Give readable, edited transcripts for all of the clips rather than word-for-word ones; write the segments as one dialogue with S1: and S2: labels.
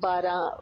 S1: 12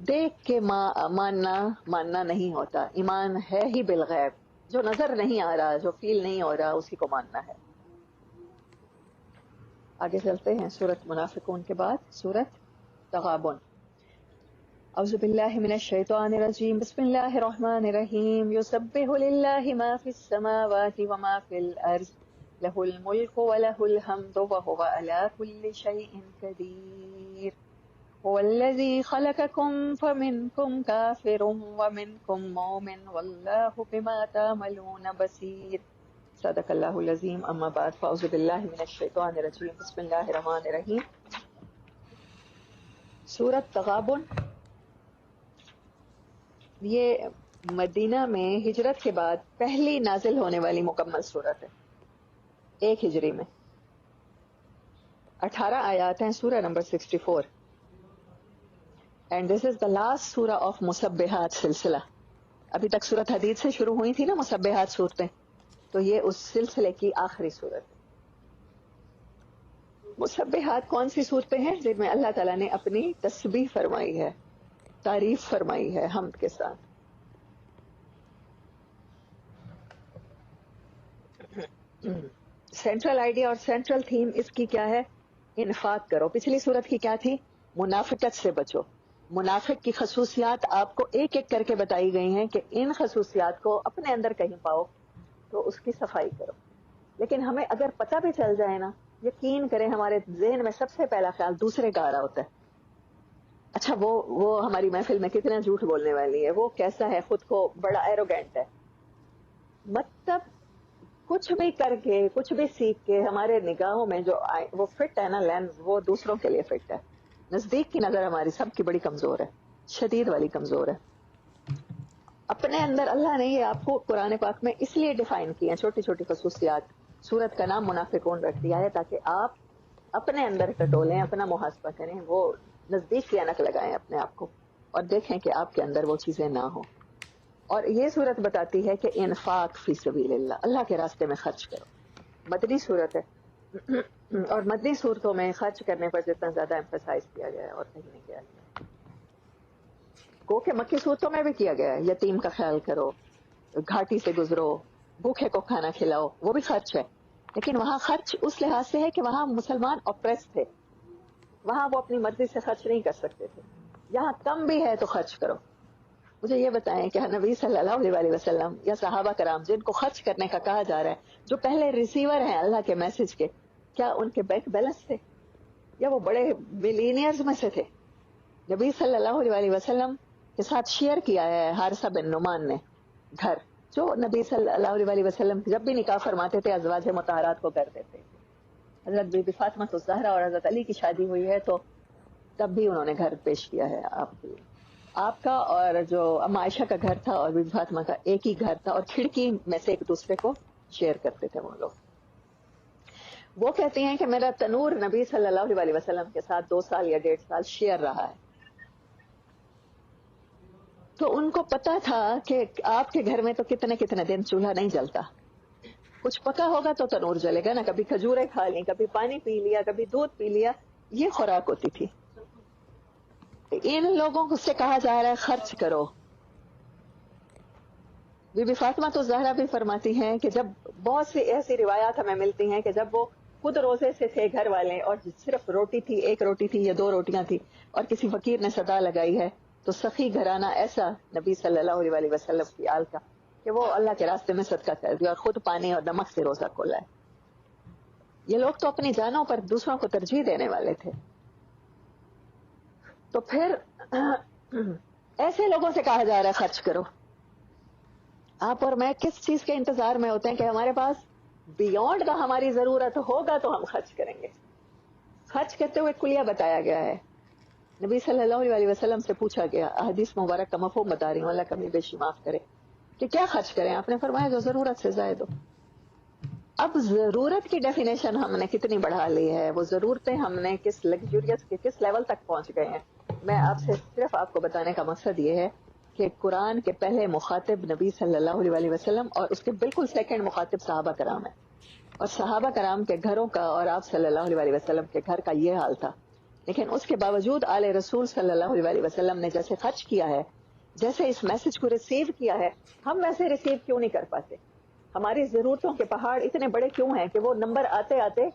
S1: دیکھ کے ماننا نہیں ہوتا. ایمان ہے ہی بالغیب، جو نظر نہیں آ رہا، جو فیل نہیں ہو رہا، اسی کو ماننا ہے. آگے چلتے ہیں سورۃ منافقون کے بعد سورۃ تغابن. اعوذ باللہ من الشیطان الرجیم، بسم اللہ الرحمن الرحیم. یسبح للہ ما فی السماوات وما فی الارض لہ الملک ولہ الحمد وہو علی کل شیء قدیر. هو الذی خلقکم فمنکم کافر ومنکم مومن واللہ بما تعملون بصیر. صدق اللہ العظیم. اما بعد فاعوذ باللہ من الشیطان الرجیم، بسم اللہ الرحمن الرحیم. سورۃ تغابن یہ مدینہ میں ہجرت کے بعد پہلی نازل ہونے والی مکمل سورت ہے، 1 ہجری میں. 18 آیات ہیں، سورہ number 64. And this is the last سورہ آف مسبحات سلسلہ. ابھی تک سورت حدید سے شروع ہوئی تھی نا مسبحات صورتیں، تو یہ اس سلسلے کی آخری صورت ہے. مسبحات کون سی صورتیں ہیں؟ جن میں اللہ تعالیٰ نے اپنی تسبیح فرمائی ہے، تعریف فرمائی ہے حمد کے ساتھ. سینٹرل آئیڈیا اور سینٹرل تھیم اس کی کیا ہے؟ انفاق کرو. پچھلی صورت کی کیا تھی؟ منافقت سے بچو. منافق کی خصوصیات آپ کو ایک ایک کر کے بتائی گئی ہیں کہ ان خصوصیات کو اپنے اندر کہیں پاؤ تو اس کی صفائی کرو. لیکن ہمیں اگر پتہ بھی چل جائے نا، یقین کریں ہمارے ذہن میں سب سے پہلا خیال دوسرے کا آ رہا ہوتا ہے. اچھا وہ ہماری محفل میں کتنا جھوٹ بولنے والی ہے، وہ کیسا ہے، خود کو بڑا ایروگینٹ ہے. مطلب کچھ بھی کر کے، کچھ بھی سیکھ کے ہمارے نگاہوں میں جو وہ فٹ ہے نا لینس، وہ دوسروں کے لیے فٹ ہے. نزدیک کی نظر ہماری سب کی بڑی کمزور ہے، شدید والی کمزور ہے. اپنے اندر اللہ نے یہ آپ کو قرآن پاک میں اس لیے ڈیفائن کی ہیں چھوٹی چھوٹی خصوصیات. سورت کا نام منافقون رکھ دیا ہے تاکہ آپ اپنے اندر ٹٹولیں، اپنا محاسبہ کریں، وہ نزدیک کی اینک لگائیں اپنے آپ کو اور دیکھیں کہ آپ کے اندر وہ چیزیں نہ ہوں. اور یہ صورت بتاتی ہے کہ انفاق فی سبیل اللہ، اللہ کے راستے میں خرچ کرو. مدنی صورت ہے اور مدنی صورتوں میں خرچ کرنے پر جتنا زیادہ ایمفسائز کیا گیا ہے اور کہیں نہیں کیا گیا. گو کہ مکی صورتوں میں بھی کیا گیا ہے، یتیم کا خیال کرو، گھاٹی سے گزرو، بھوکے کو کھانا کھلاؤ، وہ بھی خرچ ہے. لیکن وہاں خرچ اس لحاظ سے ہے کہ وہاں مسلمان اوپریس تھے، وہاں وہ اپنی مرضی سے خرچ نہیں کر سکتے تھے. یہاں کم بھی ہے تو خرچ کرو. مجھے یہ بتائیں کہ نبی صلی اللہ علیہ وسلم یا صحابہ کرام جن کو خرچ کرنے کا کہا جا رہا ہے، جو پہلے ریسیور ہیں اللہ کے میسج کے، کیا ان کے بینک بیلنس تھے یا وہ بڑے ملینئرز میں سے تھے؟ نبی صلی اللہ علیہ وسلم کے ساتھ شیئر کیا ہے حارثہ بن نعمان نے گھر، جو نبی صلی اللہ علیہ وسلم جب بھی نکاح فرماتے تھے ازواج مطہرات کو کر دیتے تھے. حضرت بی بی فاطمہ الزہرا اور حضرت علی کی شادی ہوئی ہے تو تب بھی انہوں نے گھر پیش کیا ہے آپ کے لیے. آپ کا اور جو اما عائشہ کا گھر تھا اور بی بی فاطمہ کا ایک ہی گھر تھا، اور کھڑکی میں سے ایک دوسرے کو شیئر کرتے تھے وہ لوگ. وہ کہتی ہیں کہ میرا تنور نبی صلی اللہ علیہ وسلم کے ساتھ 2 سال یا 1.5 سال شیئر رہا ہے. تو ان کو پتا تھا کہ آپ کے گھر میں تو کتنے کتنے دن چولہا نہیں جلتا. کچھ پکا ہوگا تو تنور جلے گا نا، کبھی کھجوریں کھا لی، کبھی پانی پی لیا، کبھی دودھ پی لیا، یہ خوراک ہوتی تھی. ان لوگوں سے کہا جا رہا ہے خرچ کرو. بی بی فاطمہ تو زہرا بھی فرماتی ہیں کہ جب بہت سی ایسی روایات ہمیں ملتی ہیں کہ جب وہ خود روزے سے تھے گھر والے اور صرف روٹی تھی، 1 روٹی تھی یا 2 روٹیاں تھی، اور کسی فقیر نے صدا لگائی ہے تو سخی گھرانہ ایسا نبی صلی اللہ علیہ وسلم کی آل کا کہ وہ اللہ کے راستے میں صدقہ کر دیا اور خود پانی اور نمک سے روزہ کھولا ہے. یہ لوگ تو اپنی جانوں پر دوسروں کو ترجیح دینے والے تھے. تو پھر ایسے لوگوں سے کہا جا رہا ہے خرچ کرو. آپ اور میں کس چیز کے انتظار میں ہوتے ہیں کہ ہمارے پاس بیونڈ کا ہماری ضرورت ہوگا تو ہم خرچ کریں گے. خرچ کرتے ہوئے کلیہ بتایا گیا ہے. نبی صلی اللہ علیہ وسلم سے پوچھا گیا، حدیث مبارک کا مفہوم بتا رہی ہوں، اللہ کمی بیشی معاف کرے، کہ کیا خرچ کریں؟ آپ نے فرمایا جو ضرورت سے زائد ہو. اب ضرورت کی ڈیفینیشن ہم نے کتنی بڑھا لی ہے، وہ ضرورتیں ہم نے کس لگژریس کے کس لیول تک پہنچ گئے ہیں. میں آپ سے صرف آپ کو بتانے کا مقصد یہ ہے کہ قرآن کے پہلے مخاطب نبی صلی اللہ علیہ وسلم اور اس کے بالکل سیکنڈ مخاطب صحابہ کرام ہیں. اور صحابہ کرام کے گھروں کا اور آپ صلی اللہ علیہ وسلم کے گھر کا یہ حال تھا لیکن اس کے باوجود آل رسول صلی اللہ علیہ وسلم نے جیسے خرچ کیا ہے, جیسے اس میسج کو ریسیو کیا ہے, ہم ویسے ریسیو کیوں نہیں کر پاتے؟ ہماری ضرورتوں کے پہاڑ اتنے بڑے کیوں ہیں کہ وہ نمبر آتے آتے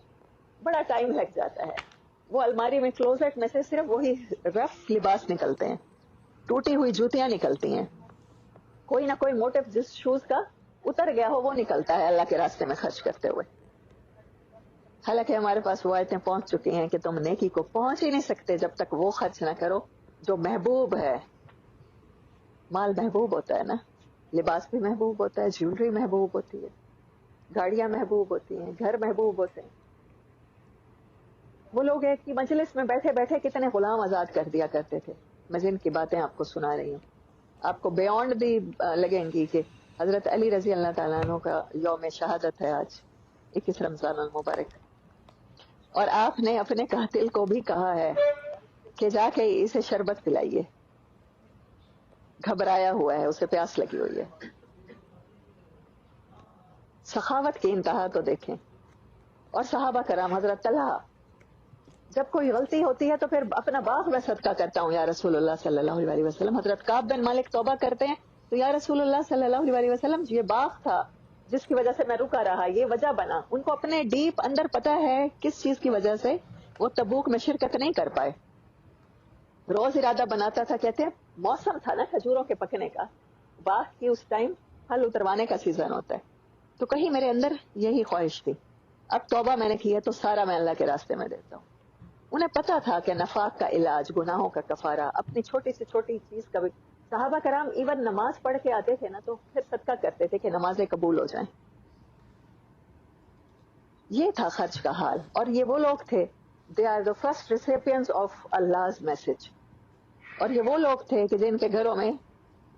S1: بڑا ٹائم لگ جاتا ہے. وہ الماری میں کلوزٹ میں سے صرف وہی رف لباس نکلتے ہیں, ٹوٹی ہوئی جوتیاں نکلتی ہیں, کوئی نہ کوئی موٹو جس شوز کا اتر گیا ہو وہ نکلتا ہے اللہ کے راستے میں خرچ کرتے ہوئے. حالانکہ ہمارے پاس وہ آیتیں پہنچ چکی ہیں کہ تم نیکی کو پہنچ ہی نہیں سکتے جب تک وہ خرچ نہ کرو جو محبوب ہے. مال محبوب ہوتا ہے نا, لباس بھی محبوب ہوتا ہے, جیولری محبوب ہوتی ہے, گاڑیاں محبوب ہوتی ہیں, گھر محبوب ہوتے ہیں. وہ لوگ ایک کی مجلس میں بیٹھے بیٹھے کتنے غلام آزاد کر دیا کرتے تھے. میں جن کی باتیں آپ کو سنا رہی ہوں آپ کو بیونڈ بھی لگیں گی کہ حضرت علی رضی اللہ تعالیٰ عنہ کا یوم شہادت ہے آج 21 رمضان المبارک, اور آپ نے اپنے قاتل کو بھی کہا ہے کہ جا کے اسے شربت پلائیے, گھبرایا ہوا ہے, اسے پیاس لگی ہوئی ہے. سخاوت کی انتہا تو دیکھیں. اور صحابہ کرام, حضرت طلحہ جب کوئی غلطی ہوتی ہے تو پھر اپنا باغ میں صدقہ کرتا ہوں یا رسول اللہ صلی اللہ علیہ وسلم. حضرت کعب بن مالک توبہ کرتے ہیں تو یا رسول اللہ صلی اللہ علیہ وسلم یہ باغ تھا جس کی وجہ سے میں رکا رہا, یہ وجہ بنا. ان کو اپنے ڈیپ اندر پتا ہے کس چیز کی وجہ سے وہ تبوک میں شرکت نہیں کر پائے. روز ارادہ بناتا تھا, کہتے ہیں موسم تھا نا کھجوروں کے پکنے کا, باغ کی اس ٹائم پھل اتروانے کا سیزن ہوتا ہے, تو کہیں میرے اندر یہی خواہش تھی, اب توبہ میں نے کی ہے تو سارا میں اللہ کے راستے میں دیتا ہوں. انہیں پتا تھا کہ نفاق کا علاج, گناہوں کا کفارہ, اپنی چھوٹی سے چھوٹی چیز کا بھی. صحابہ کرام ایون نماز پڑھ کے آتے تھے نا تو پھر صدقہ کرتے تھے کہ نمازیں قبول ہو جائیں. یہ تھا خرچ کا حال. اور یہ وہ لوگ تھے, they are the first recipients of اللہ's میسج. اور یہ وہ لوگ تھے کہ جن کے گھروں میں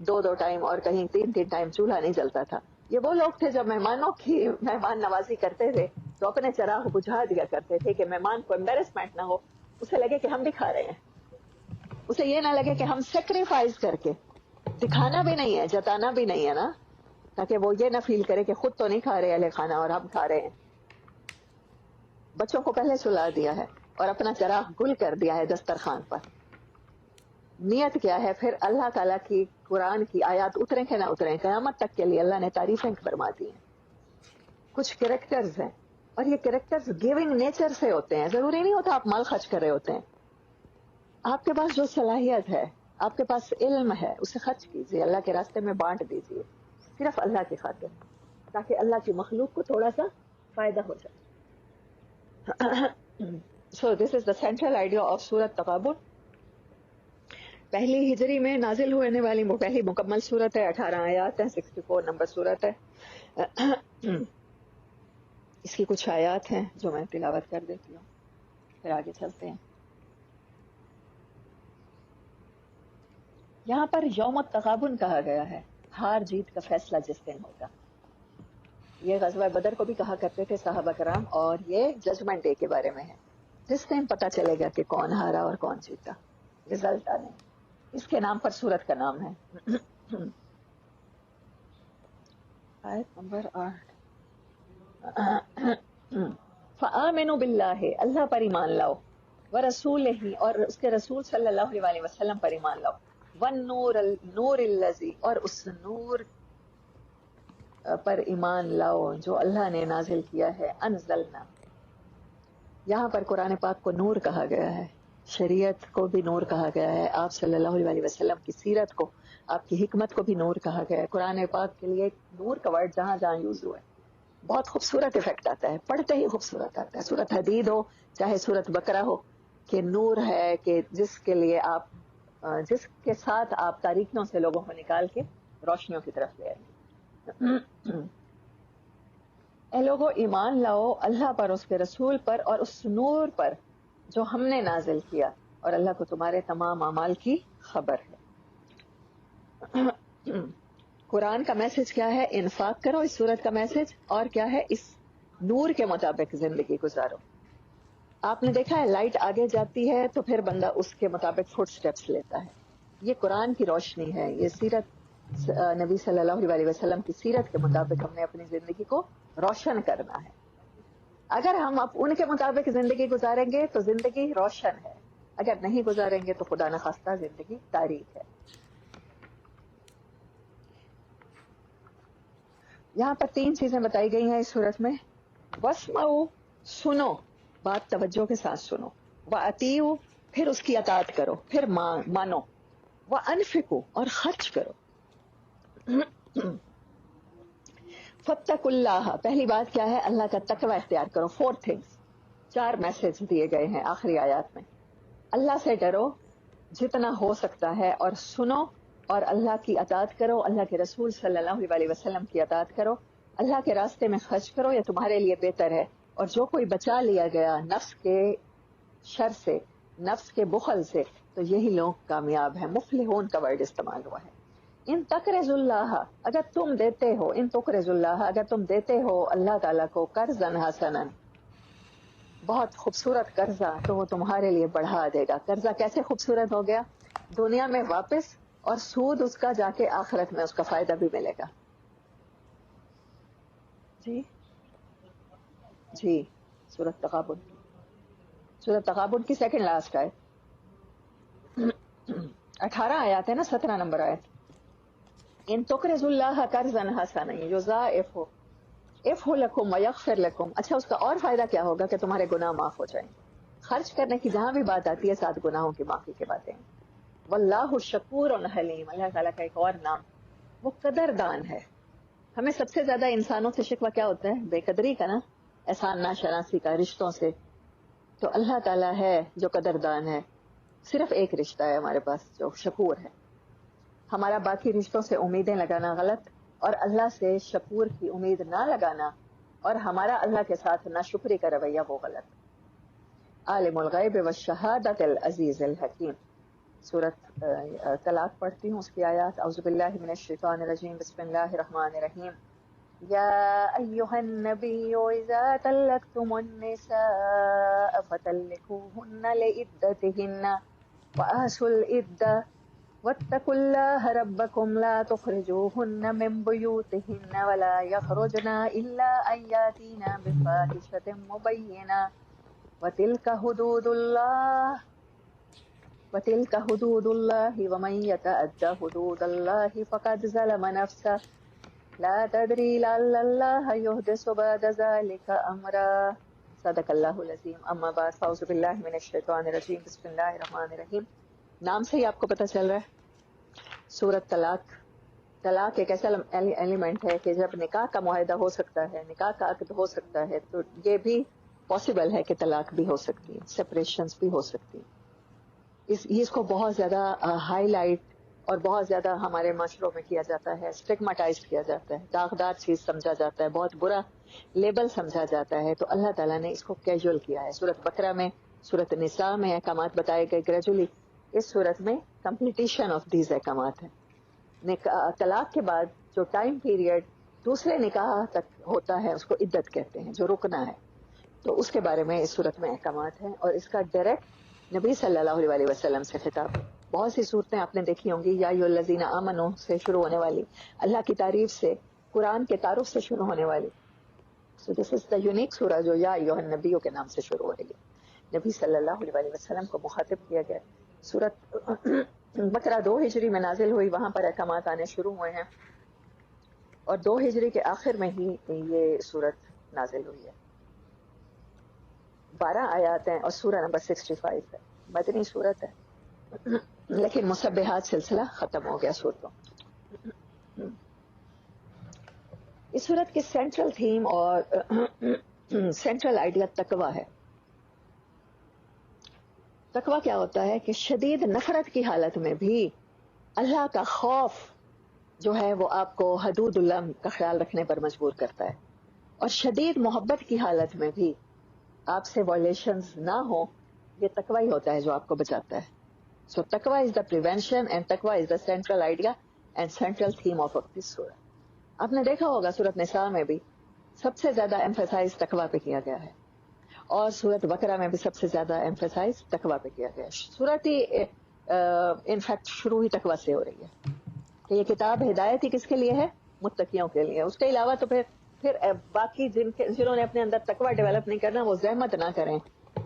S1: 2 ٹائم اور کہیں 3 ٹائم چولہا نہیں جلتا تھا. یہ وہ لوگ تھے جب مہمانوں کی مہمان نوازی کرتے تھے تو اپنے چراغ بجھا دیا کرتے تھے کہ مہمان کو امبیرسمنٹ نہ ہو, اسے لگے کہ ہم بھی کھا رہے ہیں, اسے یہ نہ لگے کہ ہم سیکریفائز کر کے, دکھانا بھی نہیں ہے جتانا بھی نہیں ہے نا, تاکہ وہ یہ نہ فیل کرے کہ خود تو نہیں کھا رہے اہل کھانا اور ہم کھا رہے ہیں. بچوں کو پہلے سلا دیا ہے اور اپنا چراغ گل کر دیا ہے دسترخوان پر. نیت کیا ہے؟ پھر اللہ تعالیٰ کی قرآن کی آیات اتریں کہ نہ اتریں, قیامت تک کے لیے اللہ نے تعریفیں فرما دی ہیں. کچھ کریکٹرز ہیں اور یہ کریکٹرز گیونگ نیچر سے ہوتے ہیں. ضروری نہیں ہوتا آپ مال خرچ کر رہے ہوتے ہیں. آپ کے پاس جو صلاحیت ہے, آپ کے پاس علم ہے, اسے خرچ کیجیے, اللہ کے راستے میں بانٹ دیجیے, صرف اللہ کی خاطر, تاکہ اللہ کی مخلوق کو تھوڑا سا فائدہ ہو جائے. So this is the central idea of سورۃ تغابن. پہلی ہجری میں نازل ہونے والی پہلی مکمل سورت ہے, 18 آیات ہیں, 64 نمبر سورت ہے. اس کی کچھ آیات ہیں جو میں تلاوت کر دیتی ہوں, پھر آگے چلتے ہیں. یہاں پر یوم التغابن کہا گیا ہے, ہار جیت کا فیصلہ جس دن ہوگا. یہ غزوہ بدر کو بھی کہا کرتے تھے صحابہ کرام, اور یہ ججمنٹ ڈے کے بارے میں ہے, جس دن پتہ چلے گا کہ کون ہارا اور کون جیتا, رزلٹ آنے. اس کے نام پر سورت کا نام ہے. آیت نمبر 8. فآمنوا باللہ, اللہ پر ایمان لاؤ, ورسولہ, اور اس کے رسول صلی اللہ علیہ وسلم پر ایمان لاؤ, والنور الذی, اور اس نور پر ایمان لاؤ جو اللہ نے نازل کیا ہے, انزلنا. یہاں پر قرآن پاک کو نور کہا گیا ہے, شریعت کو بھی نور کہا گیا ہے, آپ صلی اللہ علیہ وسلم کی سیرت کو, آپ کی حکمت کو بھی نور کہا گیا ہے. قرآن پاک کے لیے نور کا ورڈ جہاں جہاں یوز ہوا ہے, بہت خوبصورت ایفیکٹ آتا ہے, پڑھتے ہی خوبصورت آتا ہے. سورت حدید ہو چاہے سورت بقرہ ہو, کہ نور ہے کہ جس کے لیے آپ, جس کے ساتھ آپ تاریکیوں سے لوگوں کو نکال کے روشنیوں کی طرف لے آئیں. اے لوگوں ایمان لاؤ اللہ پر, اس کے رسول پر, اور اس نور پر جو ہم نے نازل کیا, اور اللہ کو تمہارے تمام اعمال کی خبر ہے. قرآن کا میسج کیا ہے؟ انفاق کرو, اس سورت کا میسج, اور کیا ہے؟ اس نور کے مطابق زندگی گزارو. آپ نے دیکھا ہے لائٹ آگے جاتی ہے تو پھر بندہ اس کے مطابق فٹ سٹیپس لیتا ہے. یہ قرآن کی روشنی ہے, یہ سیرت نبی صلی اللہ علیہ وسلم کی سیرت کے مطابق ہم نے اپنی زندگی کو روشن کرنا ہے. اگر ہم اب ان کے مطابق زندگی گزاریں گے تو زندگی روشن ہے, اگر نہیں گزاریں گے تو خدا نخواستہ زندگی تاریخ ہے. یہاں پر 3 چیزیں بتائی گئی ہیں اس صورت میں. واسمعوا، سنو، بات توجہ کے ساتھ سنو. واطیعوا، پھر اس کی اطاعت کرو، پھر مانو. وانفقوا، اور خرچ کرو. فاتقوا اللہ، پہلی بات کیا ہے؟ اللہ کا تقوی اختیار کرو. 4 things، 4 میسج دیے گئے ہیں آخری آیات میں. اللہ سے ڈرو جتنا ہو سکتا ہے، اور سنو، اور اللہ کی اطاعت کرو، اللہ کے رسول صلی اللہ علیہ وسلم کی اطاعت کرو. اللہ کے راستے میں خرچ کرو، یہ تمہارے لیے بہتر ہے. اور جو کوئی بچا لیا گیا نفس کے شر سے، نفس کے بخل سے، تو یہی لوگ کامیاب ہیں. مفلحون کا ورڈ استعمال ہوا ہے. ان تقرض اللہ، اگر تم دیتے ہو، ان تقرض اللہ، اگر تم دیتے ہو اللہ تعالیٰ کو قرضا حسنا، بہت خوبصورت قرضہ، تو وہ تمہارے لیے بڑھا دے گا. قرضہ کیسے خوبصورت ہو گیا؟ دنیا میں واپس، اور سود اس کا جا کے آخرت میں اس کا فائدہ بھی ملے گا. جی جی، سورۃ تغابن، سورۃ تغابن کی 2nd لاسٹ آیت، 18 آیات ہے نا، 17 نمبر آیت. ان تقرض اللہ قرضا حسنا یضاعفہ لکم ویغفر لکم. اچھا، اس کا اور فائدہ کیا ہوگا؟ کہ تمہارے گناہ معاف ہو جائیں. خرچ کرنے کی جہاں بھی بات آتی ہے 7 گناہوں کی معافی کی باتیں. واللہ شکور حلیم، اللہ تعالیٰ کا ایک اور نام، وہ قدردان ہے. ہمیں سب سے زیادہ انسانوں سے شکوہ کیا ہوتا ہے؟ بے قدری کا نا، احسان ناشناسی کا، رشتوں سے. تو اللہ تعالیٰ ہے جو قدردان ہے. صرف ایک رشتہ ہے ہمارے پاس جو شکور ہے. ہمارا باقی رشتوں سے امیدیں لگانا غلط، اور اللہ سے شکور کی امید نہ لگانا، اور ہمارا اللہ کے ساتھ ناشکری کا رویہ، وہ غلط. عالم الغیب والشہادۃ العزیز الحکیم. سورۃ طلاق پڑھتی ہوں، اس کی آیات. اعوذ باللہ من الشیطان الرجیم، بسم اللہ الرحمن الرحیم. یا ایہا النبی اذا طلقتم النساء فطلقوہن لعدتہن واحصوا العدۃ واتقوا اللہ ربکم لا تخرجوہن من بیوتہن ولا یخرجن الا ان یاتین بفاحشۃ مبینہ وتلک حدود اللہ ومن یتعد حدود اللہ فقد ظلم نفسہ لا تدری لعل اللہ یحدث بعد ذلک امرا. صدق اللہ العظیم. اما بعد، فاعوذ باللہ من الشیطان الرجیم، بسم اللہ الرحمن الرحیم. نام سے ہی آپ کو پتہ چل رہا ہے سورۃ طلاق. طلاق ایک ایسا ایلیمنٹ ہے کہ جب نکاح کا معاہدہ ہو سکتا ہے، نکاح کا عقد ہو سکتا ہے، تو یہ بھی پاسبل ہے کہ طلاق بھی ہو سکتی ہے، سپریشنز بھی ہو سکتی ہیں. اس کو بہت زیادہ ہائی لائٹ اور بہت زیادہ ہمارے معاشروں میں کیا جاتا ہے، اسٹگماٹائز کیا جاتا ہے، داغدار چیز سمجھا جاتا ہے، بہت برا لیبل سمجھا جاتا ہے. تو اللہ تعالیٰ نے اس کو کیجول کیا ہے. سورۃ بقرہ میں، سورۃ نساء میں احکامات بتائے گئے گریجولی. اس سورت میں کمپلیٹیشن آف دیز احکامات ہیں. طلاق کے بعد جو ٹائم پیریڈ دوسرے نکاح تک ہوتا ہے اس کو عدت کہتے ہیں، جو رکنا ہے. تو اس کے بارے میں اس صورت میں احکامات ہیں، اور اس کا ڈائریکٹ نبی صلی اللہ علیہ وسلم سے خطاب. بہت سی صورتیں آپ نے دیکھی ہوں گی، یا ایھا الذین آمنوا سے شروع ہونے والی، اللہ کی تعریف سے، قرآن کے تعارف سے شروع ہونے والی. سو دس از دا یونیک سورہ جو یا ایھا النبی کے نام سے شروع ہو رہی ہے. نبی صلی اللہ علیہ وسلم کو مخاطب کیا گیا. سورت بقرہ 2 ہجری میں نازل ہوئی، وہاں پر احکامات آنے شروع ہوئے ہیں، اور 2 ہجری کے آخر میں ہی یہ سورت نازل ہوئی ہے. 12 آیات ہیں، اور سورہ نمبر 65 ہے. مدنی سورت ہے، لیکن مسبحات سلسلہ ختم ہو گیا سورتوں. اس سورت کی سینٹرل تھیم اور سینٹرل آئیڈیا تقوی ہے. تقوی کیا ہوتا ہے؟ کہ شدید نفرت کی حالت میں بھی اللہ کا خوف جو ہے وہ آپ کو حدود اللہ کا خیال رکھنے پر مجبور کرتا ہے، اور شدید محبت کی حالت میں بھی آپ سے وائلیشنز نہ ہو. یہ تقوی ہی ہوتا ہے جو آپ کو بچاتا ہے. سو تقوی از دا پریونشن، اینڈ تقوی is the central idea and central theme of this سورہ. آپ نے دیکھا ہوگا سورت نساء میں بھی سب سے زیادہ ایمفیسائز تقوی پہ کیا گیا ہے، اور سورت بقرہ میں بھی سب سے زیادہ ایمفیسائز تقوی پہ کیا گیا ہے. سورت ہی انفیکٹ شروع ہی تقوی سے ہو رہی ہے کہ یہ کتاب ہدایت ہی کس کے لیے ہے؟ متقیوں کے لیے. اس کے علاوہ تو پھر باقی جنہوں نے اپنے اندر تقوی ڈیولپ نہیں کرنا، وہ زحمت نہ کریں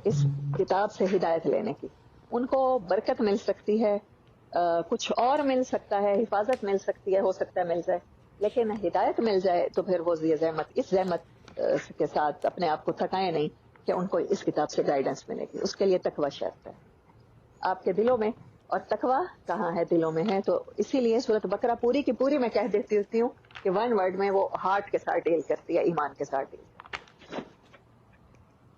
S1: اس کتاب سے ہدایت لینے کی. ان کو برکت مل سکتی ہے, کچھ اور مل سکتا ہے, حفاظت مل سکتی ہے, ہو سکتا ہے مل جائے, لیکن ہدایت مل جائے تو پھر وہ اس زحمت کے ساتھ اپنے آپ کو تھکائے نہیں کہ ان کو اس کتاب سے گائیڈنس ملے گی. اس کے لیے تقوی شرط ہے آپ کے دلوں میں, اور تقوی کہاں ہے؟ دلوں میں ہے. تو اسی لیے سورۃ بقرہ پوری کی پوری میں کہہ دیتی ہوتی ہوں کہ ون ورڈ میں وہ ہارٹ کے ساتھ ڈیل کرتی ہے, ایمان کے ساتھ ڈیل کرتی ہے.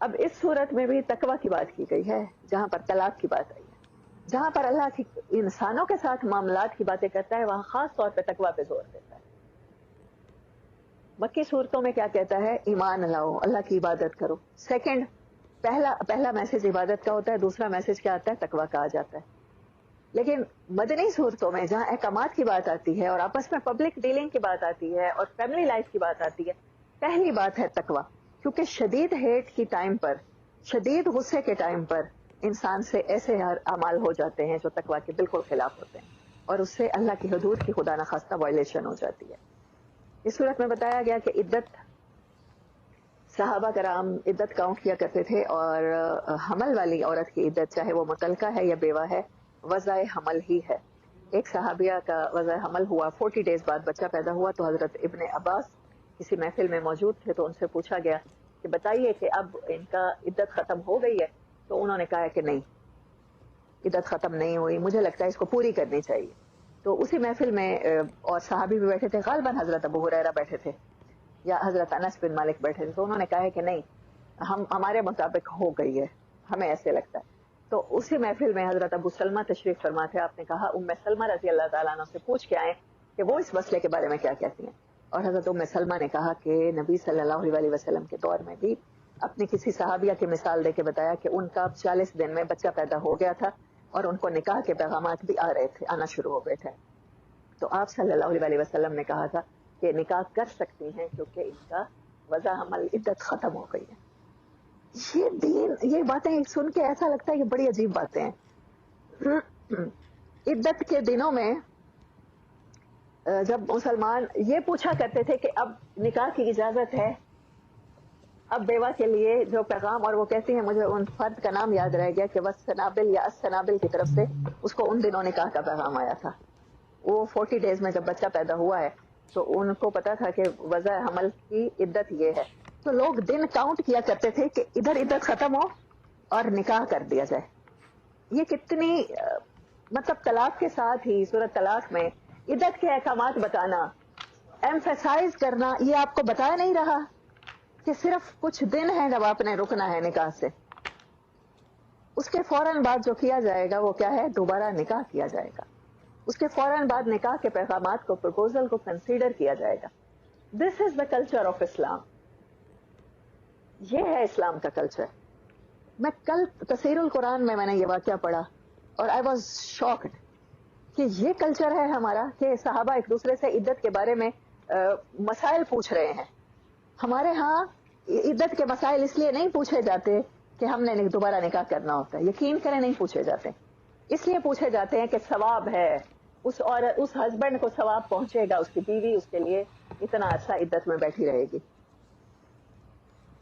S1: اب اس صورت میں بھی تقوی کی بات کی گئی ہے, جہاں پر طلاق کی بات آئی ہے, جہاں پر اللہ کی انسانوں کے ساتھ معاملات کی باتیں کرتا ہے, وہاں خاص طور پہ تقوی پہ زور دیتا ہے. مکی صورتوں میں کیا کہتا ہے؟ ایمان لاؤ, اللہ کی عبادت کرو. سیکنڈ, پہلا میسج عبادت کا ہوتا ہے, دوسرا میسج کیا آتا ہے؟ تقوی کا آ جاتا ہے. لیکن مدنی صورتوں میں جہاں احکامات کی بات آتی ہے اور آپس میں پبلک ڈیلنگ کی بات آتی ہے اور فیملی لائف کی بات آتی ہے, پہلی بات ہے تقوی. کیونکہ شدید ہیٹ کی ٹائم پر, شدید غصے کے ٹائم پر انسان سے ایسے اعمال ہو جاتے ہیں جو تقوی کے بالکل خلاف ہوتے ہیں, اور اس سے اللہ کی حدود کی خدا نخواستہ وائلیشن ہو جاتی ہے. اس صورت میں بتایا گیا کہ عدت, صحابہ کرام عدت کاؤنٹ کیا کرتے تھے, اور حمل والی عورت کی عدت چاہے وہ مطلقہ ہے یا بیوہ ہے, وضع حمل ہی ہے. ایک صحابیہ کا وضع حمل ہوا, 40 days بعد بچہ پیدا ہوا, تو حضرت ابن عباس کسی محفل میں موجود تھے, تو ان سے پوچھا گیا کہ بتائیے کہ اب ان کا عدت ختم ہو گئی ہے؟ تو انہوں نے کہا کہ نہیں, عدت ختم نہیں ہوئی, مجھے لگتا ہے اس کو پوری کرنی چاہیے. تو اسی محفل میں اور صحابی بھی بیٹھے تھے, غالباً حضرت ابو ہریرہ بیٹھے تھے یا حضرت انس بن مالک بیٹھے تھے, تو انہوں نے کہا کہ نہیں, ہمارے مطابق ہو گئی ہے, ہمیں ایسے لگتا ہے. تو اسی محفل میں حضرت ابو سلمہ تشریف فرما تھے, آپ نے کہا ام سلمہ رضی اللہ تعالیٰ عنہ سے پوچھ کے آئے کہ وہ اس مسئلے کے بارے میں کیا کہتی ہیں. اور حضرت ام سلمہ نے کہا کہ نبی صلی اللہ علیہ وسلم کے دور میں بھی اپنی کسی صحابیہ کی مثال دے کے بتایا کہ ان کا 40 دن میں بچہ پیدا ہو گیا تھا, اور ان کو نکاح کے پیغامات بھی آ رہے تھے, آنا شروع ہو گئے تھے. تو آپ صلی اللہ علیہ وسلم نے کہا تھا کہ نکاح کر سکتی ہیں کیونکہ ان کا وضع حمل عدت ختم ہو گئی ہے. یہ دین, یہ باتیں سن کے ایسا لگتا ہے کہ بڑی عجیب باتیں ہیں. عدت کے دنوں میں جب مسلمان یہ پوچھا کرتے تھے کہ اب نکاح کی اجازت ہے, اب بیوہ کے لیے جو پیغام, اور وہ کہتی ہیں مجھے ان فرد کا نام یاد رہ گیا کہ وسنابل یا اسنابل کی طرف سے اس کو ان دنوں نکاح کا پیغام آیا تھا. وہ 40 days میں جب بچہ پیدا ہوا ہے تو ان کو پتا تھا کہ وضع حمل کی عدت یہ ہے, تو لوگ دن کاؤنٹ کیا کرتے تھے کہ ادھر عدت ختم ہو اور نکاح کر دیا جائے. یہ کتنی مطلب طلاق کے ساتھ ہی سورۃ طلاق میں عدت کے احکامات بتانا, ایمفیسائز کرنا, یہ آپ کو بتایا نہیں رہا کہ صرف کچھ دن ہیں جب آپ نے رکنا ہے نکاح سے, اس کے فوراً بعد جو کیا جائے گا وہ کیا ہے؟ دوبارہ نکاح کیا جائے گا. اس کے فوراً بعد نکاح کے پیغامات کو, پروپوزل کو کنسیڈر کیا جائے گا. دس از دا کلچر آف اسلام, یہ ہے اسلام کا کلچر. میں کل تفسیر القرآن میں نے یہ واقعہ پڑھا اور آئی واز شاکڈ کہ یہ کلچر ہے ہمارا کہ صحابہ ایک دوسرے سے عدت کے بارے میں مسائل پوچھ رہے ہیں. ہمارے ہاں عدت کے مسائل اس لیے نہیں پوچھے جاتے کہ ہم نے دوبارہ نکاح کرنا ہوتا ہے, یقین کریں نہیں پوچھے جاتے, اس لیے پوچھے جاتے ہیں کہ ثواب ہے, اس ہسبینڈ کو ثواب پہنچے گا, اس کی بیوی اس کے لیے اتنا عرصہ عدت میں بیٹھی رہے گی.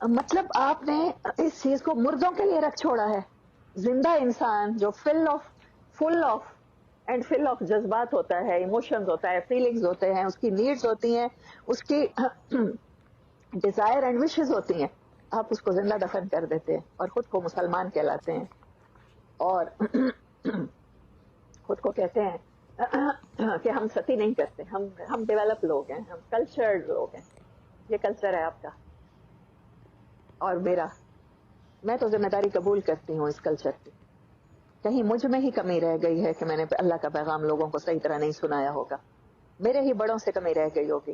S1: مطلب آپ نے اس چیز کو مردوں کے لیے رکھ چھوڑا ہے. زندہ انسان جو فل آف جذبات ہوتا ہے, ایموشنز ہوتا ہے, فیلنگز ہوتے ہیں, اس کی نیڈز ہوتی ہیں, اس کی ڈیزائر اینڈ وشز ہوتی ہیں, آپ اس کو زندہ دفن کر دیتے ہیں اور خود کو مسلمان کہلاتے ہیں, اور خود کو کہتے ہیں کہ ہم ستی نہیں کرتے, ہم ڈیولپ لوگ ہیں, ہم کلچرڈ لوگ ہیں. یہ کلچر ہے آپ کا اور میرا. میں تو ذمہ داری قبول کرتی ہوں اس کلچر کی. کہیں مجھ میں ہی کمی رہ گئی ہے کہ میں نے اللہ کا پیغام لوگوں کو صحیح طرح نہیں سنایا ہوگا. میرے ہی بڑوں سے کمی رہ گئی ہوگی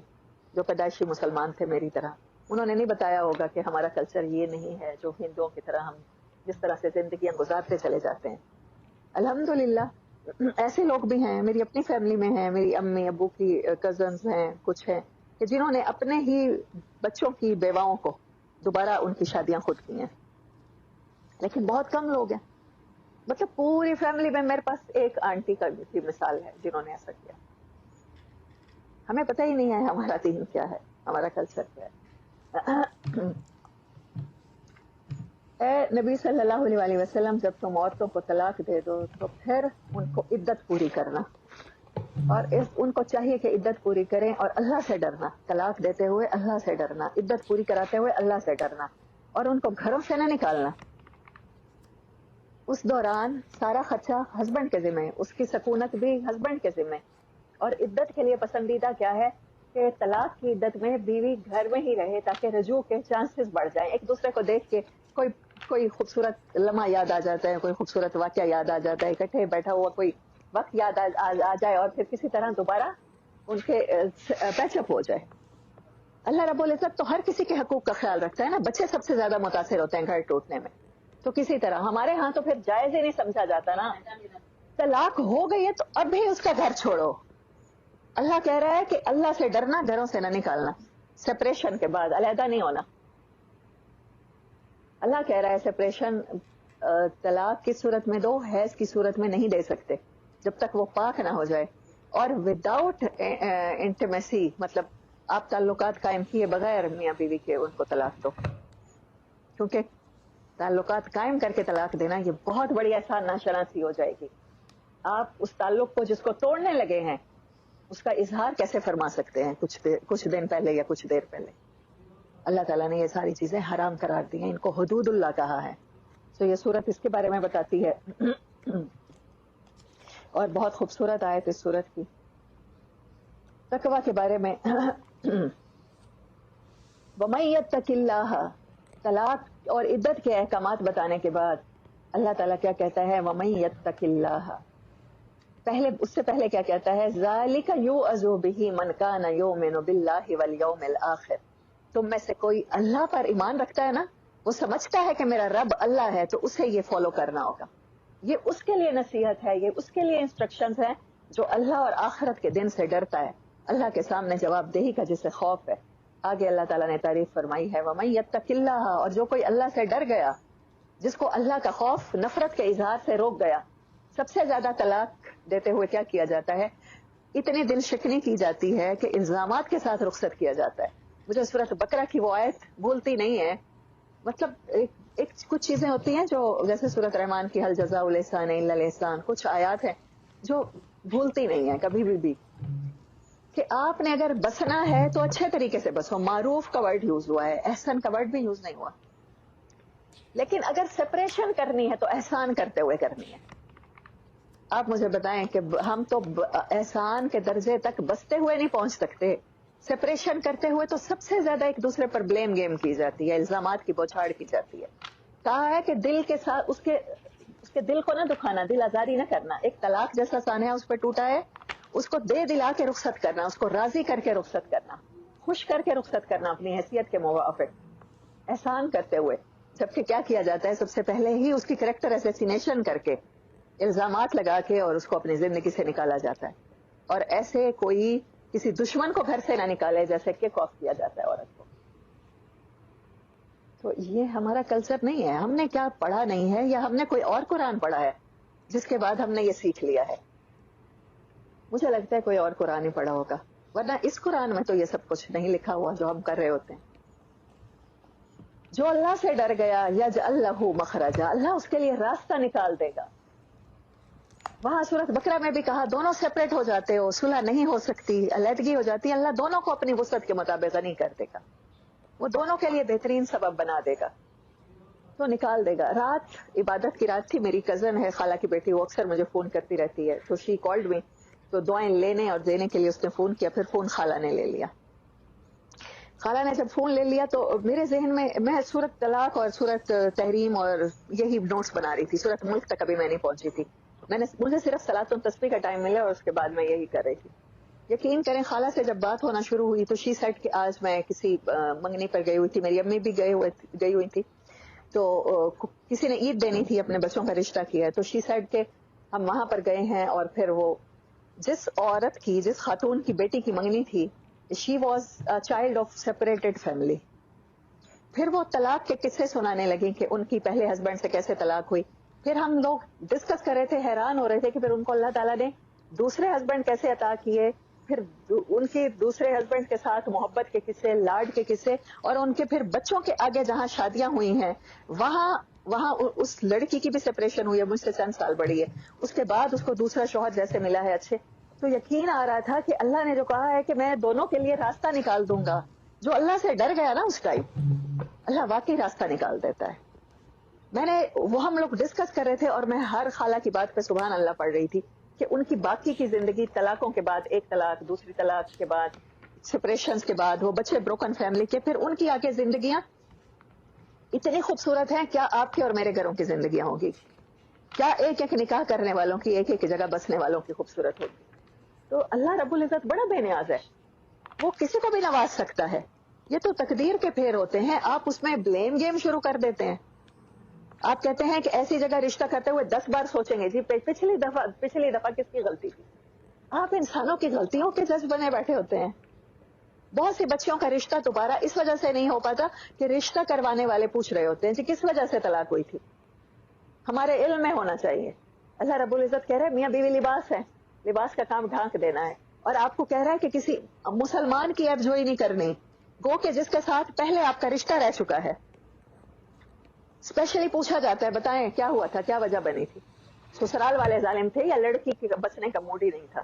S1: جو پیدائشی مسلمان تھے میری طرح. انہوں نے نہیں بتایا ہوگا کہ ہمارا کلچر یہ نہیں ہے جو ہندوؤں کی طرح ہم جس طرح سے زندگیاں گزارتے چلے جاتے ہیں. الحمدللہ ایسے لوگ بھی ہیں, میری اپنی فیملی میں ہیں, میری امی ابو کی کزنز ہیں, کچھ ہیں کہ جنہوں نے اپنے ہی بچوں کی بیواؤں کو دوبارہ ان کی شادیاں خود کی ہیں, لیکن بہت کم لوگ ہیں. مطلب پوری فیملی میں میرے پاس ایک آنٹی کا بھی مثال ہے جنہوں نے ایسا کیا. ہمیں پتہ ہی نہیں ہے ہمارا دین کیا ہے, ہمارا کلچر کیا ہے. اے نبی صلی اللہ علیہ وسلم جب تم عورتوں کو طلاق دے دو تو پھر ان کو عدت پوری کرنا، اور ان کو چاہیے کہ عدت پوری کریں اور اللہ سے ڈرنا، طلاق دیتے ہوئے اللہ سے ڈرنا، عدت پوری کراتے ہوئے اللہ سے ڈرنا، اور ان کو گھروں سے نہ نکالنا۔ اس دوران سارا خرچہ ہسبینڈ کے ذمہ، اس کی سکونت بھی ہسبینڈ کے ذمہ۔ اور عدت کے لیے پسندیدہ کیا ہے کہ طلاق کی عدت میں بیوی گھر میں ہی رہے تاکہ رجوع کے چانسز بڑھ جائیں۔ ایک دوسرے کو دیکھ کے کوئی خوبصورت لمحہ یاد آ جاتا ہے، کوئی خوبصورت واقعہ یاد آ جاتا ہے، اکٹھے بیٹھا ہوا کوئی وقت یاد آ جائے اور پھر کسی طرح دوبارہ ان کے پیچ اپ ہو جائے۔ اللہ رب العزت تو ہر کسی کے حقوق کا خیال رکھتا ہے نا، بچے سب سے زیادہ متاثر ہوتے ہیں گھر ٹوٹنے میں، تو کسی طرح ہمارے ہاں تو پھر جائز ہی نہیں سمجھا جاتا نا، طلاق ہو گئی ہے تو اب بھی اس کا گھر چھوڑو۔ اللہ کہہ رہا ہے کہ اللہ سے ڈرنا، گھروں سے نہ نکالنا، سپریشن کے بعد علیحدہ نہیں ہونا۔ اللہ کہہ رہا ہے سپریشن طلاق کی صورت میں دو، حیض کی صورت میں نہیں دے سکتے جب تک وہ پاک نہ ہو جائے، اور وداؤٹ انٹیمیسی، مطلب آپ تعلقات قائم کیے بغیر میاں بیوی کے ان کو طلاق دو، کیونکہ تعلقات قائم کر کے طلاق دینا یہ بہت بڑی احسان ناشناسی ہو جائے گی۔ آپ اس تعلق کو جس کو توڑنے لگے ہیں اس کا اظہار کیسے فرما سکتے ہیں کچھ دن پہلے یا کچھ دیر پہلے؟ اللہ تعالیٰ نے یہ ساری چیزیں حرام قرار دی ہیں، ان کو حدود اللہ کہا ہے۔ تو یہ صورت اس کے بارے میں بتاتی ہے، اور بہت خوبصورت آیت اس صورت کی تقویٰ کے بارے میں۔ وَمَن يَتَّقِ اللَّهَ، طلاق اور عدت کے احکامات بتانے کے بعد اللہ تعالیٰ کیا کہتا ہے؟ وَمَن يَتَّقِ اللَّهَ، اس سے پہلے کیا کہتا ہے؟ ذَلِكَ يُوعَظُ بِهِ مَن كَانَ يُؤْمِنُ بِاللَّهِ وَالْيَوْمِ الْآخِرِ، تم میں سے کوئی اللہ پر ایمان رکھتا ہے نا، وہ سمجھتا ہے کہ میرا رب اللہ ہے، تو اسے یہ فالو کرنا ہوگا۔ یہ اس کے لیے نصیحت ہے، یہ اس کے لیے انسٹرکشنز ہیں جو اللہ اور آخرت کے دن سے ڈرتا ہے، اللہ کے سامنے جواب دہی کا جسے خوف ہے۔ آگے اللہ تعالیٰ نے تعریف فرمائی ہے وَمَن يَتَّقِ اللَّهَ، اور جو کوئی اللہ سے ڈر گیا، جس کو اللہ کا خوف نفرت کے اظہار سے روک گیا۔ سب سے زیادہ طلاق دیتے ہوئے کیا کیا جاتا ہے؟ اتنی دل شکنی کی جاتی ہے کہ الزامات کے ساتھ رخصت کیا جاتا ہے۔ مجھے سورۃ بقرہ کی وہ آیت بھولتی نہیں ہے، مطلب ایک کچھ چیزیں ہوتی ہیں جو جیسے سورۃ رحمان کی حل جزاء الاحسان الا الاحسان، کچھ آیات ہیں جو بھولتی نہیں ہیں کبھی بھی کہ آپ نے اگر بسنا ہے تو اچھے طریقے سے بسو۔ معروف کا ورڈ یوز ہوا ہے، احسان کا ورڈ بھی یوز نہیں ہوا، لیکن اگر سپریشن کرنی ہے تو احسان کرتے ہوئے کرنی ہے۔ آپ مجھے بتائیں کہ ہم تو احسان کے درجے تک بستے ہوئے نہیں پہنچ سکتے، سپریشن کرتے ہوئے تو سب سے زیادہ ایک دوسرے پر بلیم گیم کی جاتی ہے، الزامات کی بوچھاڑ کی جاتی ہے۔ کہا ہے کہ دل کے ساتھ اس کے دل کو نہ دکھانا، دل آزاری نہ کرنا۔ ایک طلاق جیسا سانحہ اس پہ ٹوٹا ہے، اس کو دے دلا کے رخصت کرنا، اس کو راضی کر کے رخصت کرنا، خوش کر کے رخصت کرنا اپنی حیثیت کے موافق، احسان کرتے ہوئے۔ جبکہ کیا کیا جاتا ہے؟ سب سے پہلے ہی اس کی کریکٹر ایسیسینیشن کر کے، الزامات لگا کے، اور اس کو اپنی زندگی سے نکالا جاتا ہے۔ اور ایسے کوئی کسی دشمن کو گھر سے نہ نکالے جیسے کک آف کیا جاتا ہے عورت کو۔ تو یہ ہمارا کلچر نہیں ہے۔ ہم نے کیا پڑھا نہیں ہے، یا ہم نے کوئی اور قرآن پڑھا ہے جس کے بعد ہم نے یہ سیکھ لیا ہے؟ مجھے لگتا ہے کوئی اور قرآن ہی پڑھا ہوگا، ورنہ اس قرآن میں تو یہ سب کچھ نہیں لکھا ہوا جو ہم کر رہے ہوتے ہیں۔ جو اللہ سے ڈر گیا یجعل لہ مخرجا، اللہ اس کے لیے راستہ نکال دے گا۔ وہاں سورۃ بقرہ میں بھی کہا دونوں سیپریٹ ہو جاتے ہو، صلح نہیں ہو سکتی، علیحدگی ہو جاتی ہے، اللہ دونوں کو اپنی وسعت کے مطابق غنی کر دے گا، وہ دونوں کے لیے بہترین سبب بنا دے گا، تو نکال دے گا۔ رات عبادت کی رات تھی، میری کزن ہے، خالہ کی بیٹی، وہ اکثر مجھے فون کرتی رہتی ہے، تو شی کالڈ می، تو دعائیں لینے اور دینے کے لیے اس نے فون کیا، پھر فون خالہ نے لے لیا۔ خالہ نے جب فون لے لیا تو میرے ذہن میں سورۃ طلاق اور سورۃ تحریم اور یہی نوٹس بنا رہی تھی، سورۃ ملک تک ابھی میں نہیں پہنچی تھی، مجھے صرف صلاۃ التسبیح کا ٹائم ملا اور اس کے بعد میں یہی کر رہی تھی۔ یقین کریں خالہ سے جب بات ہونا شروع ہوئی تو شی سیڈ کہ آج میں کسی منگنی پر گئی ہوئی تھی، میری امی بھی گئی ہوئی تھی، تو کسی نے عید دینی تھی، اپنے بچوں کا رشتہ کیا ہے، تو شی سیڈ کہ ہم وہاں پر گئے ہیں، اور پھر وہ جس خاتون کی بیٹی کی منگنی تھی، she was child of separated family. پھر وہ طلاق کے قصے سنانے لگی کہ ان کی پہلے ہسبینڈ سے کیسے طلاق ہوئی۔ پھر ہم لوگ ڈسکس کر رہے تھے، حیران ہو رہے تھے کہ پھر ان کو اللہ تعالیٰ نے دوسرے ہسبینڈ کیسے عطا کیے، پھر ان کے دوسرے ہسبینڈ کے ساتھ محبت کے قصے، لاڈ کے قصے، اور ان کے پھر بچوں کے آگے جہاں شادیاں ہوئی ہیں وہاں اس لڑکی کی بھی سپریشن ہوئی ہے، مجھ سے چند سال بڑی ہے، اس کے بعد اس کو دوسرا شوہر جیسے ملا ہے اچھے، تو یقین آ رہا تھا کہ اللہ نے جو کہا ہے کہ میں دونوں کے لیے راستہ نکال دوں گا، جو اللہ سے ڈر گیا نا اس ٹائم، اللہ واقعی راستہ نکال دیتا ہے. وہ ہم لوگ ڈسکس کر رہے تھے اور میں ہر خالہ کی بات پہ سبحان اللہ پڑھ رہی تھی کہ ان کی باقی کی زندگی طلاقوں کے بعد، ایک طلاق، دوسری طلاق کے بعد، سپریشنز کے بعد، وہ بچے بروکن فیملی کے، پھر ان کی آگے زندگیاں اتنی خوبصورت ہیں. کیا آپ کی اور میرے گھروں کی زندگیاں ہوگی؟ کیا ایک ایک نکاح کرنے والوں کی، ایک ایک جگہ بسنے والوں کی خوبصورت ہوگی؟ تو اللہ رب العزت بڑا بے نیاز ہے، وہ کسی کو بھی نواز سکتا ہے. یہ تو تقدیر کے پھیر ہوتے ہیں. آپ اس میں بلیم گیم شروع کر دیتے ہیں. آپ کہتے ہیں کہ ایسی جگہ رشتہ کرتے ہوئے 10 بار سوچیں گے جی پچھلی دفعہ کس کی غلطی تھی. آپ انسانوں کی غلطیوں کے جج بنے بیٹھے ہوتے ہیں. بہت سی بچیوں کا رشتہ دوبارہ اس وجہ سے نہیں ہو پاتا کہ رشتہ کروانے والے پوچھ رہے ہوتے ہیں جی کس وجہ سے طلاق ہوئی تھی. ہمارے علم میں ہونا چاہیے. اللہ رب العزت کہہ رہے ہیں میاں بیوی لباس ہے، لباس کا کام ڈھانک دینا ہے، اور آپ کو کہہ رہا ہے کہ کسی مسلمان کی ایب جوئی نہیں کرنی، گو کہ جس کے ساتھ پہلے آپ کا رشتہ رہ چکا ہے. اسپیشلی پوچھا جاتا ہے بتائیں کیا ہوا تھا، کیا وجہ بنی تھی، سسرال والے ظالم تھے یا لڑکی کی بچنے کا موڈ ہی نہیں تھا.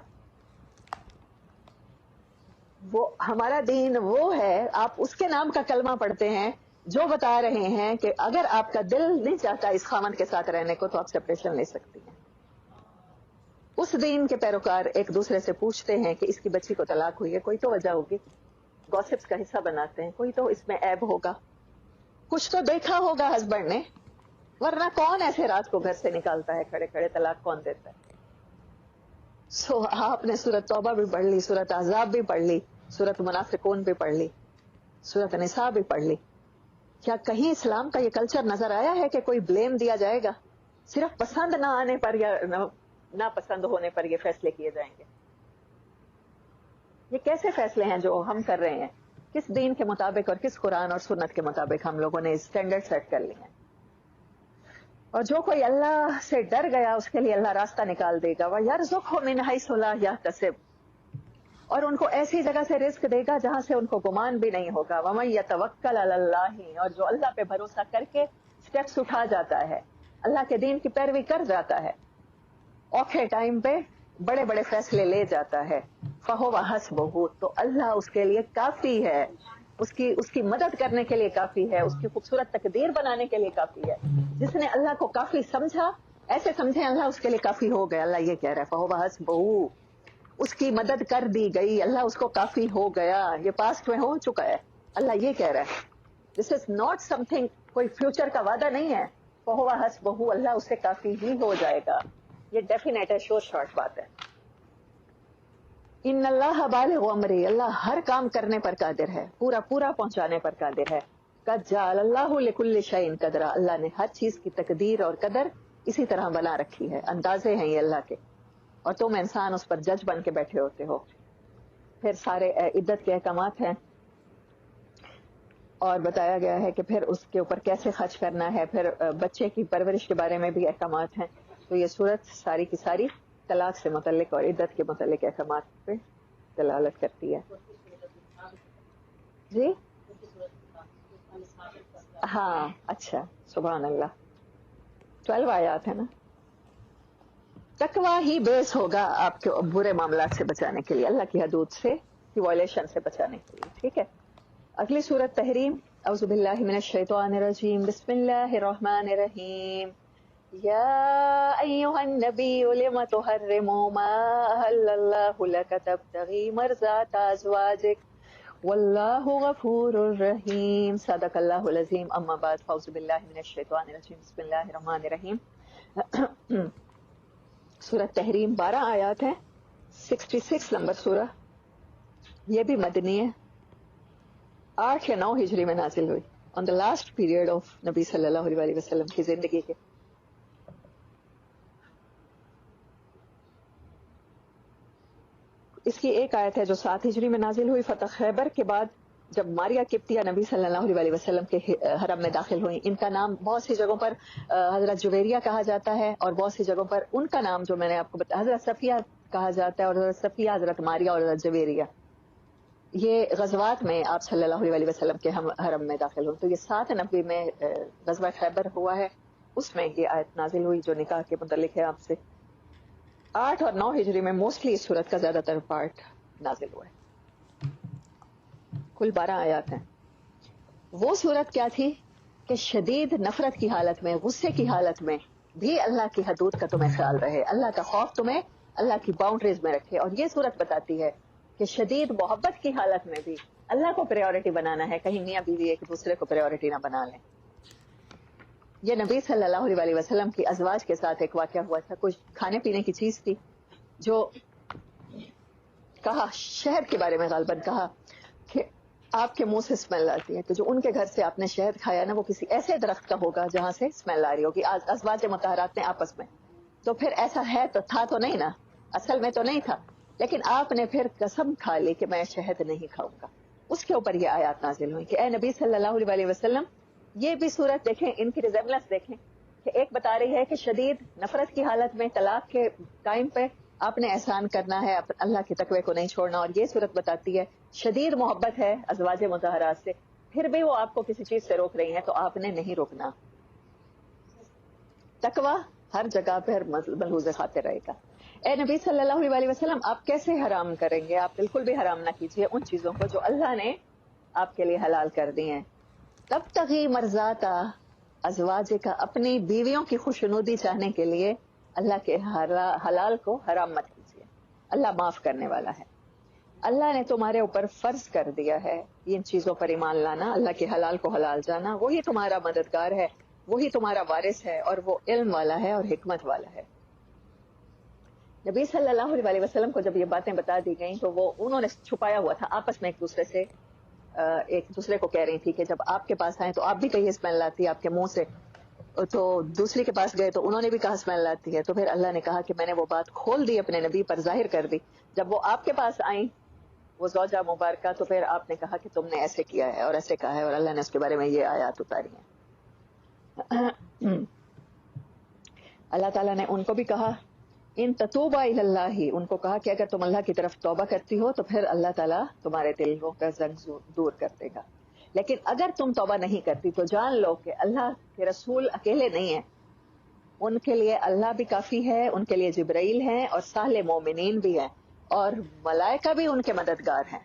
S1: وہ ہمارا دین وہ ہے، آپ اس کے نام کا کلمہ پڑھتے ہیں جو بتا رہے ہیں کہ اگر آپ کا دل نہیں چاہتا اس خاوند کے ساتھ رہنے کو تو آپ سپریشن لے سکتی ہیں. اس دین کے پیروکار ایک دوسرے سے پوچھتے ہیں کہ اس کی بچی کو طلاق ہوئی ہے، کوئی تو وجہ ہوگی، گوسپس کا حصہ بناتے ہیں، کوئی تو اس میں عیب ہوگا، کچھ تو دیکھا ہوگا ہسبینڈ نے، ورنہ کون ایسے رات کو گھر سے نکالتا ہے کھڑے کھڑے، طلاق کون دیتا ہے. سو آپ نے سورۃ توبہ بھی پڑھ لی، سورۃ احزاب بھی پڑھ لی، سورۃ منافقون بھی پڑھ لی، سورۃ نساء بھی پڑھ لی. کیا کہیں اسلام کا یہ کلچر نظر آیا ہے کہ کوئی بلیم دیا جائے گا؟ صرف پسند نہ آنے پر یا نہ پسند ہونے پر یہ فیصلے کیے جائیں گے. یہ کیسے فیصلے ہیں جو ہم کر رہے ہیں؟ کس دین کے مطابق اور کس قرآن اور سنت کے مطابق ہم لوگوں نے اسٹینڈرڈ سیٹ کر لی ہیں. اور جو کوئی اللہ سے ڈر گیا اس کے لیے اللہ راستہ نکال دے گا. وَيَرْزُقْهُ مِنْ حَيْثُ لَا يَحْتَسِبُ، اور ان کو ایسی جگہ سے رزق دے گا جہاں سے ان کو گمان بھی نہیں ہوگا. وَمَن يَتَوَكَّلْ عَلَى اللَّهِ، اور جو اللہ پہ بھروسہ کر کے سٹیپس اٹھا جاتا ہے، اللہ کے دین کی پیروی کر جاتا ہے، اوکھے ٹائم پہ بڑے بڑے فیصلے لے جاتا ہے، فَهُوَ حَسْبُهُ، تو اللہ اس کے لیے کافی ہے، اس کی مدد کرنے کے لیے کافی ہے، اس کی خوبصورت تقدیر بنانے کے لیے کافی ہے. جس نے اللہ کو کافی سمجھا، ایسے سمجھے اللہ اس کے لیے کافی ہو گیا. اللہ یہ کہہ رہا ہے فَهُوَ حَسْبُهُ، اس کی مدد کر دی گئی، اللہ اس کو کافی ہو گیا. یہ پاسٹ میں ہو چکا ہے. اللہ یہ کہہ رہا ہے دس از ناٹ سم تھنگ، کوئی فیوچر کا وعدہ نہیں ہے. فَهُوَ حَسْبُهُ، اللہ اس سے کافی ہی ہو جائے گا. یہ ڈیفینیٹ ہے، شور شارٹ بات ہے. ان اللہ بالغ امری، اللہ ہر کام کرنے پر قادر ہے، پورا پہنچانے پر قادر ہے. قد جعل اللہ لکل شیء قدرا، اللہ نے ہر چیز کی تقدیر اور قدر اسی طرح بنا رکھی ہے. اندازے ہیں یہ اللہ کے، اور تم انسان اس پر جج بن کے بیٹھے ہوتے ہو. پھر سارے عدت کے احکامات ہیں، اور بتایا گیا ہے کہ پھر اس کے اوپر کیسے خرچ کرنا ہے. پھر بچے کی پرورش کے بارے میں بھی احکامات ہیں. تو یہ صورت ساری کی ساری طلاق سے متعلق اور عدت کے متعلق احکامات پہ دلالت کرتی ہے. جی ہاں، اچھا، سبحان اللہ. 12 آیات ہے نا. تقویٰ ہی بیس ہوگا آپ کے برے معاملات سے بچانے کے لیے، اللہ کی حدود سے، کی وائلیشن سے بچانے کے لیے. ٹھیک ہے. اگلی سورت تحریم. اعوذ باللہ من الشیطان الرجیم، بسم اللہ الرحمن الرحیم. یا ایہا النبی لم تحرم ما احل اللہ لک تبتغی مرضات ازواجک واللہ غفور الرحیم. صدق اللہ العظیم. اما بعد، اعوذ باللہ من الشیطان الرجیم، بسم اللہ الرحمن الرحیم. سورۃ تحریم 12 آیات ہیں، 66 نمبر سورہ. یہ بھی مدنی ہے، 8 یا 9 ہجری میں نازل ہوئی، آن دا لاسٹ پیریڈ آف نبی صلی اللہ علیہ وسلم کی زندگی کے. اس کی ایک آیت ہے جو 7 ہجری میں نازل ہوئی، فتح خیبر کے بعد جب ماریہ قبطیہ نبی صلی اللہ علیہ وسلم کے حرم میں داخل ہوئی. ان کا نام بہت سی جگہوں پر حضرت جویریہ کہا جاتا ہے، اور بہت سی جگہوں پر ان کا نام جو میں نے آپ کو بتایا حضرت صفیہ کہا جاتا ہے، اور حضرت صفیہ، حضرت ماریہ اور حضرت جویریہ، یہ غزوات میں آپ صلی اللہ علیہ وسلم کے حرم میں داخل ہوئے. تو یہ 790 میں غزوہ خیبر ہوا ہے، اس میں یہ آیت نازل ہوئی جو نکاح کے متعلق ہے آپ سے. 8 اور 9 ہجری میں موسٹلی اس صورت کا زیادہ تر پارٹ نازل ہوا ہے. کل 12 آیات ہیں. وہ صورت کیا تھی کہ شدید نفرت کی حالت میں، غصے کی حالت میں بھی اللہ کی حدود کا تمہیں خیال رہے، اللہ کا خوف تمہیں اللہ کی باؤنڈریز میں رکھے. اور یہ صورت بتاتی ہے کہ شدید محبت کی حالت میں بھی اللہ کو پریورٹی بنانا ہے، کہیں میاں بیوی ایک دوسرے کو پریورٹی نہ بنا لیں. یہ نبی صلی اللہ علیہ وسلم کی ازواج کے ساتھ ایک واقعہ ہوا تھا. کچھ کھانے پینے کی چیز تھی جو کہا، شہد کے بارے میں غالباً کہا کہ آپ کے منہ سے اسمیل آتی ہے. تو جو ان کے گھر سے آپ نے شہد کھایا نا، وہ کسی ایسے درخت کا ہوگا جہاں سے اسمیل آ رہی ہوگی. ازواج مطہرات نے آپس میں، تو پھر ایسا ہے تو تھا تو نہیں نا، اصل میں تو نہیں تھا، لیکن آپ نے پھر قسم کھا لی کہ میں شہد نہیں کھاؤں گا. اس کے اوپر یہ آیات نازل ہوئی کہ اے نبی صلی اللہ علیہ وسلم، یہ بھی صورت دیکھیں، ان کی ریزیمبلنس دیکھیں کہ ایک بتا رہی ہے کہ شدید نفرت کی حالت میں طلاق کے ٹائم پہ آپ نے احسان کرنا ہے، اللہ کے تقوی کو نہیں چھوڑنا. اور یہ صورت بتاتی ہے شدید محبت ہے ازواج مطہرات سے، پھر بھی وہ آپ کو کسی چیز سے روک رہی ہیں تو آپ نے نہیں روکنا. تقوی ہر جگہ پر ملحوظ خاطر رہے گا. اے نبی صلی اللہ علیہ وسلم، آپ کیسے حرام کریں گے؟ آپ بالکل بھی حرام نہ کیجیے ان چیزوں کو جو اللہ نے آپ کے لیے حلال کر دی ہیں. تب تغی مرضات ازواج کا، اپنی بیویوں کی خوشنودی چاہنے کے لیے اللہ کے حلال کو حرام مت کیجیے. اللہ معاف کرنے والا ہے. اللہ نے تمہارے اوپر فرض کر دیا ہے ان چیزوں پر ایمان لانا، اللہ کے حلال کو حلال جانا. وہی تمہارا مددگار ہے، وہی تمہارا وارث ہے، اور وہ علم والا ہے اور حکمت والا ہے. نبی صلی اللہ علیہ وسلم کو جب یہ باتیں بتا دی گئیں تو وہ انہوں نے چھپایا ہوا تھا، آپس میں ایک دوسرے کو کہہ رہی تھی کہ جب آپ کے پاس آئیں تو آپ بھی کہیے اسمیل آتی ہے آپ کے منہ سے. تو دوسری کے پاس گئے تو انہوں نے بھی کہا اسمیل آتی ہے. تو پھر اللہ نے کہا کہ میں نے وہ بات کھول دی، اپنے نبی پر ظاہر کر دی. جب وہ آپ کے پاس آئیں وہ زوجہ مبارکہ، تو پھر آپ نے کہا کہ تم نے ایسے کیا ہے اور ایسے کہا ہے، اور اللہ نے اس کے بارے میں یہ آیات اتاری ہیں. اللہ تعالیٰ نے ان کو بھی کہا ان تتوبا الی اللہ، ان کو کہا کہ اگر تم اللہ کی طرف توبہ کرتی ہو تو پھر اللہ تعالیٰ تمہارے دلوں کا زنگ دور کر دے گا. لیکن اگر تم توبہ نہیں کرتی تو جان لو کہ اللہ کے رسول اکیلے نہیں ہیں، ان کے لیے اللہ بھی کافی ہے، ان کے لیے جبرائیل ہیں اور صالح مومنین بھی ہیں، اور ملائکہ بھی ان کے مددگار ہیں.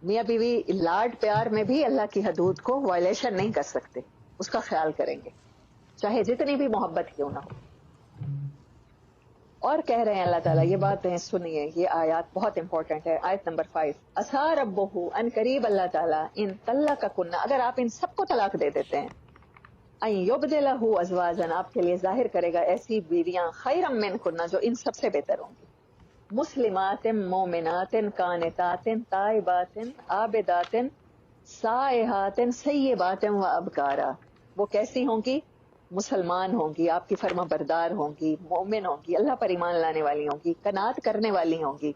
S1: میاں بیوی لاڈ پیار میں بھی اللہ کی حدود کو وائلیشن نہیں کر سکتے، اس کا خیال کریں گے چاہے جتنی بھی محبت کیوں نہ ہو. اور کہہ رہے ہیں اللہ تعالیٰ، یہ باتیں سنیے، یہ آیات بہت امپورٹنٹ ہے. آیت نمبر 5، عسیٰ ربہ، ان قریب اللہ تعالیٰ، ان طلقکن، اگر آپ ان سب کو طلاق دے دیتے ہیں، ان یبدلہ ازواجا، آپ کے لیے ظاہر کرے گا ایسی بیویاں، خیرا منکن، جو ان سب سے بہتر ہوں گی، مسلمات مومنات قانتات تائبات عابدات سائحات سیبات و ابکارا. وہ کیسی ہوں گی؟ مسلمان ہوں گی، آپ کی فرما بردار ہوں گی، مومن ہوں گی، اللہ پر ایمان لانے والی ہوں گی، قناعت کرنے والی ہوں گی،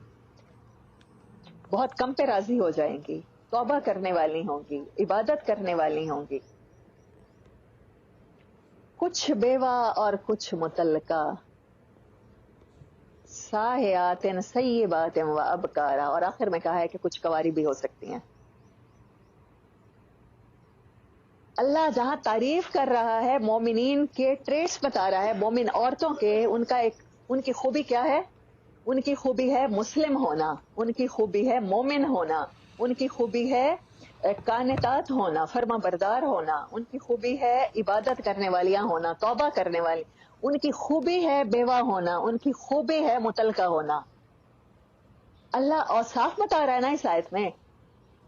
S1: بہت کم پہ راضی ہو جائیں گی، توبہ کرنے والی ہوں گی، عبادت کرنے والی ہوں گی. کچھ بیوہ اور کچھ مطلقہ، ساہیات سیبات و ابکارا، اور آخر میں کہا ہے کہ کچھ کنواری بھی ہو سکتی ہیں. اللہ جہاں تعریف کر رہا ہے مومنین کے ٹریٹس بتا رہا ہے، مومن عورتوں کے، ان کی خوبی کیا ہے؟ ان کی خوبی ہے مسلم ہونا، ان کی خوبی ہے مومن ہونا، ان کی خوبی ہے قانتات ہونا، فرما بردار ہونا، ان کی خوبی ہے عبادت کرنے والیاں ہونا، توبہ کرنے والی، ان کی خوبی ہے بیوہ ہونا، ان کی خوبی ہے مطلقہ ہونا. اللہ اور صاف بتا رہا ہے نا اس آیت میں.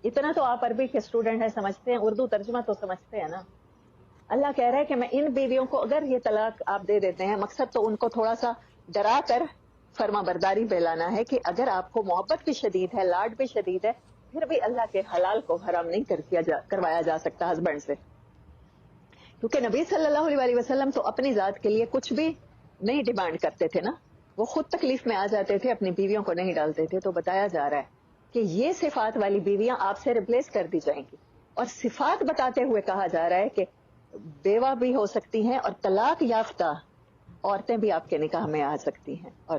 S1: اتنا تو آپ عربی کے اسٹوڈنٹ ہیں، سمجھتے ہیں، اردو ترجمہ تو سمجھتے ہیں نا. اللہ کہہ رہا ہے کہ میں ان بیویوں کو اگر یہ طلاق آپ دے دیتے ہیں، مقصد تو ان کو تھوڑا سا ڈرا کر فرما برداری پہ لانا ہے کہ اگر آپ کو محبت بھی شدید ہے، لاڈ بھی شدید ہے، پھر بھی اللہ کے حلال کو حرام نہیں کروایا جا سکتا ہسبینڈ سے. کیونکہ نبی صلی اللہ علیہ وسلم تو اپنی ذات کے لیے کچھ بھی نہیں ڈیمانڈ کرتے تھے نا، وہ خود تکلیف میں آ جاتے تھے، اپنی بیویوں کو نہیں ڈالتے تھے. تو بتایا جا رہا ہے کہ یہ صفات والی بیویاں آپ سے ریپلیس کر دی جائیں گی. اور صفات بتاتے ہوئے کہا جا رہا ہے کہ بیوہ بھی ہو سکتی ہیں اور طلاق یافتہ عورتیں بھی آپ کے نکاح میں آ سکتی ہیں. اور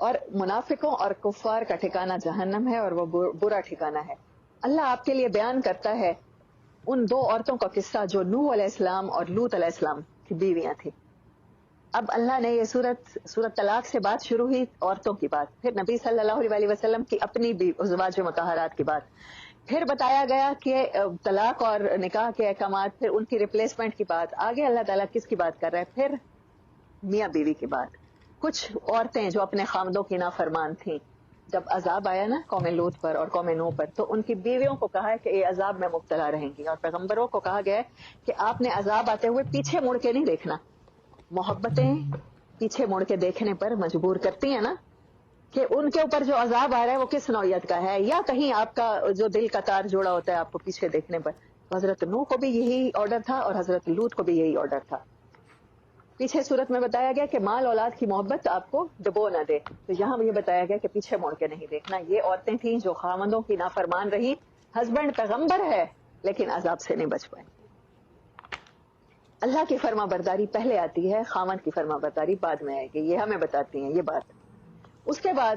S1: اور منافقوں اور کفار کا ٹھکانہ جہنم ہے اور وہ برا ٹھکانہ ہے. اللہ آپ کے لیے بیان کرتا ہے ان دو عورتوں کا قصہ جو نوح علیہ السلام اور لوط علیہ السلام کی بیویاں تھیں. اب اللہ نے یہ سورت طلاق سے بات شروع ہوئی، عورتوں کی بات، پھر نبی صلی اللہ علیہ وسلم کی اپنی بھی ازواج مطہرات کی بات، پھر بتایا گیا کہ طلاق اور نکاح کے احکامات، پھر ان کی ریپلیسمنٹ کی بات. آگے اللہ تعالیٰ کس کی بات کر رہا ہے؟ پھر میاں بیوی کی بات. کچھ عورتیں جو اپنے خامدوں کی نافرمان تھیں، جب عذاب آیا نا قوم لوط پر اور قوم نوح پر، تو ان کی بیویوں کو کہا ہے کہ یہ عذاب میں مبتلا رہیں گی، اور پیغمبروں کو کہا گیا ہے کہ آپ نے عذاب آتے ہوئے پیچھے مڑ کے نہیں دیکھنا. محبتیں پیچھے مڑ کے دیکھنے پر مجبور کرتی ہیں نا، کہ ان کے اوپر جو عذاب آ رہا ہے وہ کس نوعیت کا ہے، یا کہیں آپ کا جو دل کا تار جوڑا ہوتا ہے آپ کو پیچھے دیکھنے پر. تو حضرت نوح کو بھی یہی آرڈر تھا اور حضرت لوط کو بھی یہی آرڈر تھا. پیچھے صورت میں بتایا گیا کہ مال اولاد کی محبت آپ کو ڈبو نہ دے، تو یہاں یہ بتایا گیا کہ پیچھے مڑ کے نہیں دیکھنا. یہ عورتیں تھیں جو خامندوں کی نافرمان رہی، ہسبینڈ پیغمبر ہے لیکن عذاب سے نہیں بچ پائے. اللہ کی فرما برداری پہلے آتی ہے، خامند کی فرما برداری بعد میں آئے گی. یہ ہمیں بتاتی ہیں یہ بات. اس کے بعد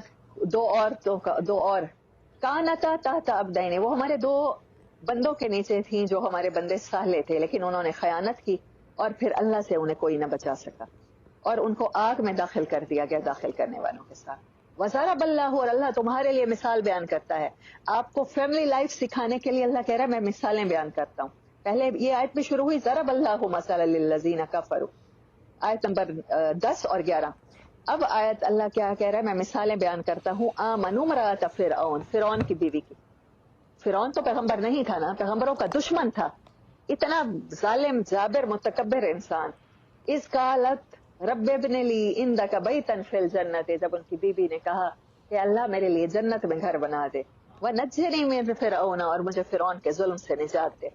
S1: دو اور کانتا تحت عبدین، وہ ہمارے دو بندوں کے نیچے تھیں جو ہمارے بندے صالح تھے، لیکن انہوں نے خیانت کی اور پھر اللہ سے انہیں کوئی نہ بچا سکا اور ان کو آگ میں داخل کر دیا گیا داخل کرنے والوں کے ساتھ. وَضَرَبَ اللَّهُ، اور اللہ تمہارے لیے مثال بیان کرتا ہے. آپ کو فیملی لائف سکھانے کے لیے اللہ کہہ رہا ہے میں مثالیں بیان کرتا ہوں. پہلے یہ آیت بھی شروع ہوئی ضرب اللہ مثلا للذین کفروا، آیت نمبر 10 اور 11. اب آیت اللہ کیا کہہ رہا ہے؟ میں مثالیں بیان کرتا ہوں. آمنوا امرأۃ فرعون، فرعون کی بیوی کی. فرعون تو پیغمبر نہیں تھا نا، پیغمبروں کا دشمن تھا، اتنا ظالم جابر متکبر انسان. اذ قالت رب ابن لی عندک بیتا فی الجنت، جب ان کی بیوی نے کہا کہ اللہ میرے لیے جنت میں گھر بنا دے. ونجنی من فرعون، اور مجھے فرعون کے ظلم سے نجات دے.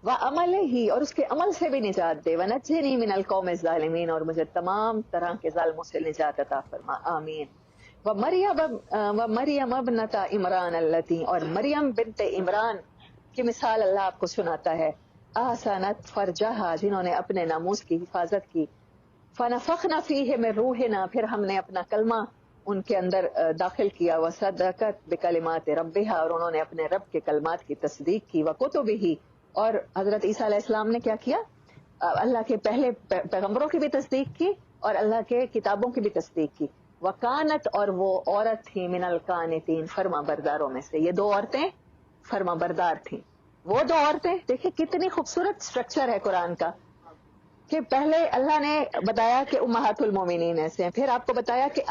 S1: وعملہ، اور اس کے عمل سے بھی نجات دے. ونجنی من القوم الظالمین، اور مجھے تمام طرح کے ظالموں سے نجات عطا فرما، آمین. ومریم ابنۃ عمران اللتی، اور مریم بنت عمران کی مثال اللہ آپ کو سناتا ہے. احسنت فرجہا، جنہوں نے اپنے ناموس کی حفاظت کی. فنفخنا فیہ من روحنا، پھر ہم نے اپنا کلمہ ان کے اندر داخل کیا. وصدقت بکلمات ربہا، اور انہوں نے اپنے رب کے کلمات کی تصدیق کی. وکتبہ، اور حضرت عیسیٰ علیہ السلام نے کیا کیا؟ اللہ کے پہلے پیغمبروں کی بھی تصدیق کی اور اللہ کے کتابوں کی بھی تصدیق کی. وکانت، اور وہ عورت تھی من القانتین، فرما برداروں میں سے. یہ دو عورتیں فرما بردار تھیں. وہ دو عورتیں، دیکھیں کتنی خوبصورت سٹرکچر ہے قرآن کا، کہ پہلے اللہ نے بتایا کہ امہات المومنین ایسے ہیں، پھر آپ کو بتایا کہ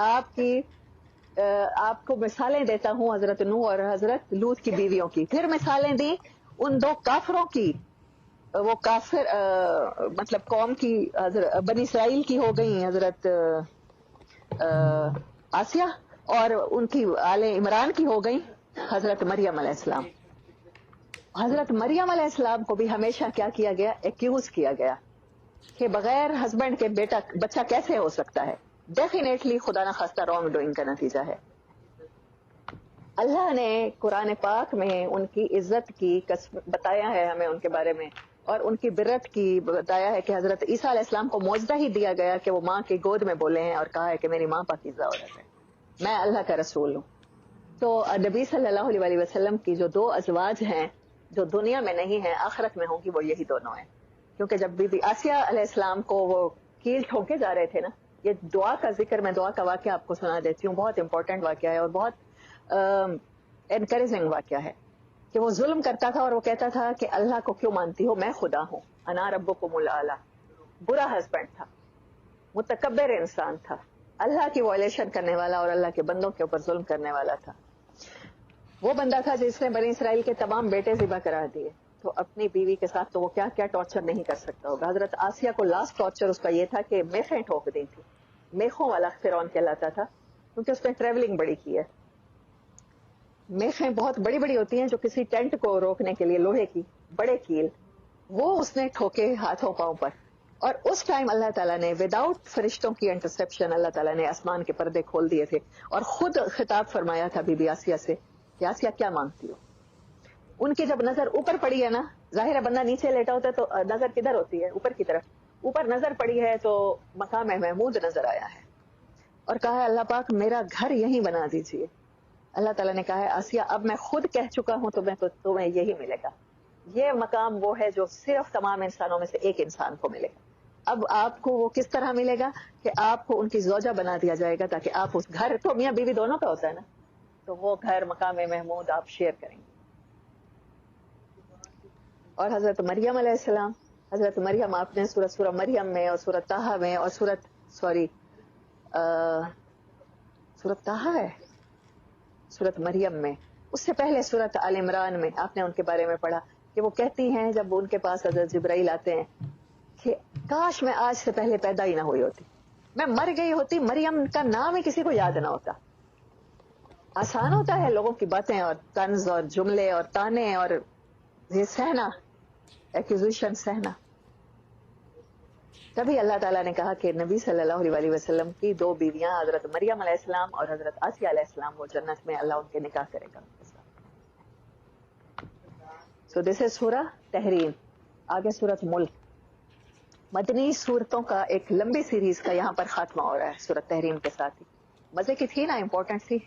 S1: آپ کو مثالیں دیتا ہوں حضرت نوح اور حضرت لوط کی بیویوں کی. پھر مثالیں دی ان دو کافروں کی، وہ کافر مطلب قوم کی، بنی اسرائیل کی ہو گئی حضرت آسیہ، اور ان کی آل عمران کی ہو گئی حضرت مریم علیہ السلام. حضرت مریم علیہ السلام کو بھی ہمیشہ کیا کیا گیا؟ ایکیوز کیا گیا کہ بغیر ہسبینڈ کے بچہ کیسے ہو سکتا ہے. ڈیفینیٹلی خدا نخواستہ رانگ ڈوئنگ کا نتیجہ ہے. اللہ نے قرآن پاک میں ان کی عزت کی بتایا ہے ہمیں ان کے بارے میں، اور ان کی برت کی بتایا ہے کہ حضرت عیسیٰ علیہ السلام کو معجزہ ہی دیا گیا کہ وہ ماں کی گود میں بولے ہیں اور کہا ہے کہ میری ماں پاکیزہ عورت ہے، میں اللہ کا رسول ہوں. تو نبی صلی اللہ علیہ وسلم کی جو دو ازواج ہیں جو دنیا میں نہیں ہیں آخرت میں ہوں گی، وہ یہی دونوں ہیں. کیونکہ جب بی بی آسیہ علیہ السلام کو وہ کیل ٹھوکے جا رہے تھے نا، یہ دعا کا ذکر، میں دعا کا واقعہ آپ کو سنا دیتی ہوں، بہت امپورٹنٹ واقعہ ہے اور بہت انکریجنگ واقعہ ہے. کہ وہ ظلم کرتا تھا اور وہ کہتا تھا کہ اللہ کو کیوں مانتی ہو، میں خدا ہوں، انا ربکم الاعلی. برا ہسبینڈ تھا، متکبر انسان تھا، اللہ کی وائلیشن کرنے والا اور اللہ کے بندوں کے اوپر ظلم کرنے والا تھا. وہ بندہ تھا جس نے بنی اسرائیل کے تمام بیٹے ذبح کرا دیے. تو اپنی بیوی کے ساتھ تو وہ کیا کیا ٹارچر نہیں کر سکتا ہوگا. حضرت آسیہ کو لاسٹ ٹارچر اس کا یہ تھا کہ میخیں ٹھوک دی تھی. میخوں والا فرعون کہلاتا تھا کیونکہ اس نے ٹریولنگ بڑی کی ہے. میخیں بہت بڑی بڑی ہوتی ہیں جو کسی ٹینٹ کو روکنے کے لیے، لوہے کی بڑے کیل، وہ اس نے ٹھوکے ہاتھوں پاؤں پر. اور اس ٹائم اللہ تعالیٰ نے وداؤٹ فرشتوں کی انٹرسپشن اللہ تعالیٰ نے آسمان کے پردے کھول دیے تھے اور خود خطاب فرمایا تھا بی بی آسیہ سے کہ آسیہ کیا مانگتی ہو. ان کی جب نظر اوپر پڑی ہے نا، ظاہر ہے بندہ نیچے لیٹا ہوتا ہے تو نظر کدھر ہوتی ہے؟ اوپر کی طرف. اوپر نظر پڑی ہے تو مقام محمود نظر آیا ہے. اور کہا ہے اللہ پاک میرا گھر یہیں بنا دیجیے. اللہ تعالیٰ نے کہا ہے آسیہ اب میں خود کہہ چکا ہوں تمہیں یہی ملے گا. یہ مقام وہ ہے جو صرف تمام انسانوں میں سے ایک انسان کو ملے گا. اب آپ کو وہ کس طرح ملے گا کہ آپ کو ان کی زوجہ بنا دیا جائے گا تاکہ آپ اس گھر, تو میاں بیوی دونوں کا ہوتا ہے نا, تو وہ گھر مقام محمود آپ شیئر کریں گے. اور حضرت مریم علیہ السلام, حضرت مریم آپ نے سورہ مریم میں اور سورہ طٰہٰ میں اور سورۃ طٰہٰ ہے سورۃ مریم میں, اس سے پہلے سورۃ آل عمران میں آپ نے ان کے بارے میں پڑھا کہ وہ کہتی ہیں جب ان کے پاس حضرت جبرائیل آتے ہیں کہ کاش میں آج سے پہلے پیدا ہی نہ ہوئی ہوتی, میں مر گئی ہوتی, مریم کا نام ہی کسی کو یاد نہ ہوتا. آسان ہوتا ہے لوگوں کی باتیں اور طنز اور جملے اور تانے اور یہ سہنا, ایکوزیشن سہنا. تبھی اللہ تعالیٰ نے کہا کہ نبی صلی اللہ علیہ وسلم کی 2 بیویاں حضرت مریم علیہ السلام اور حضرت آسیہ علیہ السلام وہ جنت میں اللہ ان کے نکاح کرے گا. سو دس از سورہ تحریم. آگے سورۃ ملک, مدنی صورتوں کا ایک لمبی سیریز کا یہاں پر خاتمہ ہو رہا ہے سورۃ تحریم کے ساتھ ہی. مزے کی تھی نا, امپورٹنٹ تھی.